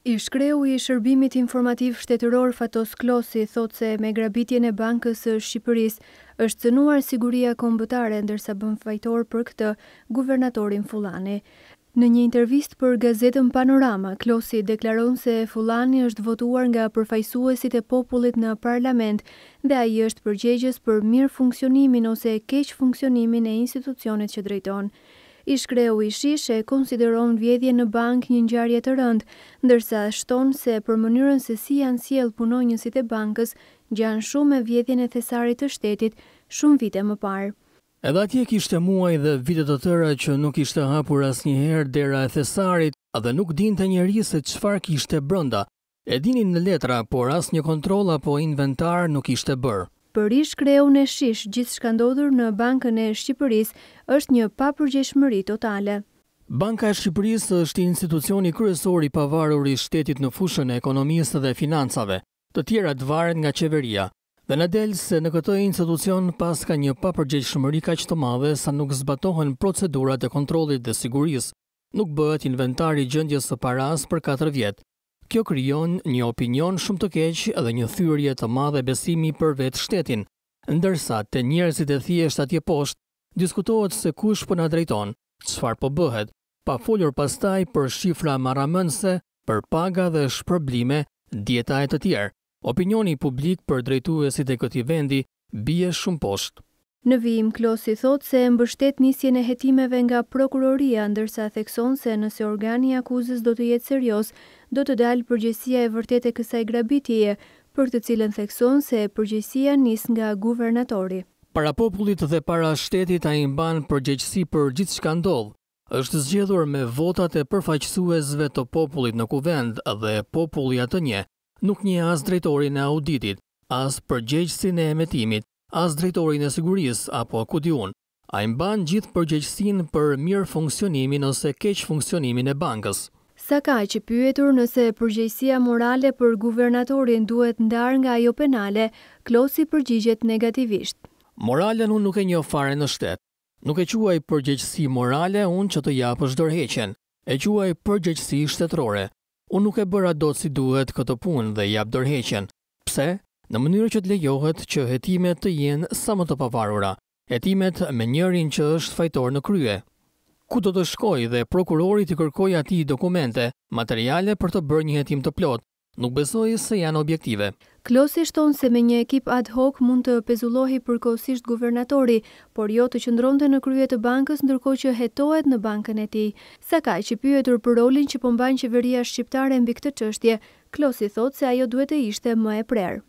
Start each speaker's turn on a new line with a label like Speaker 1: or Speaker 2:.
Speaker 1: Ish-kreu i Shërbimit Informativ Shtetëror Fatos Klosi thot se me grabitjen e Bankës së Shqipërisë është cënuar siguria kombëtare ndërsa bën fajtor për këtë guvernatori Fullani. Në një intervistë për gazetën Panorama, Klosi deklaron se Fullani është votuar nga përfaqësuesit e popullit në parlament dhe ai është përgjegjës për mirë funksionimin ose keq funksionimin e institucionit që drejton. Ish-kreu i SHISH e konsideron vjedhjen në bankë një ngjarje të rëndë, ndërsa shton se për mënyrën se si janë sjellë punonjësit e bankës gjanë shumë me vjedhjen e thesarit të shtetit shumë vite më parë.
Speaker 2: Edhe atje kishte muaj dhe vite të tëra që nuk ishte hapur asnjëherë dera e thesarit dhe nuk dinte njeri se çfarë kishte brenda. E dinin në letra, por asnjë kontroll apo inventar nuk ishte bërë.
Speaker 1: Për ish-kreun e SHISH, gjithçka ndodhur në Bankën e Shqipërisë është një papërgjegjshmëri totale.
Speaker 2: Banka e Shqipërisë është institucioni kryesor i pavarur i shtetit në fushën e ekonomisë dhe financave. Të tjerat varen nga qeveria. Dhe në del se në këtë institucion pas ka një papërgjegjshmëri kaq të madhe sa nuk zbatohen procedurat e kontrollit dhe sigurisë. Nuk bëhet inventar i gjendjes së paras për 4 vjet. Kjo krijon një opinion shumë të keq dhe një thyrje të madhe besimi për vetë shtetin, ndërsa te njerëzit e thjesht atje poshtë diskutohet se kush po na drejton, çfarë po bëhet, pa folur pastaj për shifra marramënëse, për paga dhe shpërblime, dieta e të tjerë. Opinioni publik për drejtuesit e këtij vendi bie shumë poshtë.
Speaker 1: Në vijim, Klosi thot se mbështet nisjen e hetimeve nga prokuroria, ndërsa thekson se nëse organi i akuzës do të jetë serioz, do të dalë përgjegjësia e vërtetë e kësaj grabitjeje, për të cilën thekson se përgjegjësia nis nga guvernatori.
Speaker 2: Para popullit dhe para shtetit ai mban përgjegjësi për gjithçka ndodh. Është zgjedhur me votat e përfaqësuesve të popullit në kuvend dhe populli atë njeh. Nuk njeh as drejtorin e auditit, as përgjegjësin e emetimit, as drejtorin e sigurisë apo ku di unë. Ai mban gjithë përgjegjësinë për mirë funksionimin ose keq funksionimin e bankës.
Speaker 1: Sa ka që pyetur nëse përgjegjësia morale për guvernatorin duhet ndarë nga ajo penale, Klosi përgjigjet negativisht.
Speaker 2: Moralen unë nuk e njoh fare në shtet. Nuk e quaj përgjegjësi morale unë që të japësh dorëheqjen. E quaj përgjegjësi shtetërore. Unë nuk e bëra dot si duhet këtë punë dhe jap dorëheqjen. Pse? Në mënyrë që të lejohet që hetimet të jenë sa më të pavarura. Hetimet me njërin që është fajtor në krye. Ku do të shkoj dhe prokurori të kërkoj atij dokumente, materiale për të bërë një hetim të plot, nuk besoj se janë objektive.
Speaker 1: Klosi shton se me një ekip ad hoc mund të pezullohi përkohësisht guvernatori, por jo të qëndronte në krye të bankës ndërkohë që hetohet në bankën e tij. Sa ka që pyetur për rolin që po mban qeveria shqiptare mbi këtë çështje, Klosi thot se ajo duhet të ishte më e prerë.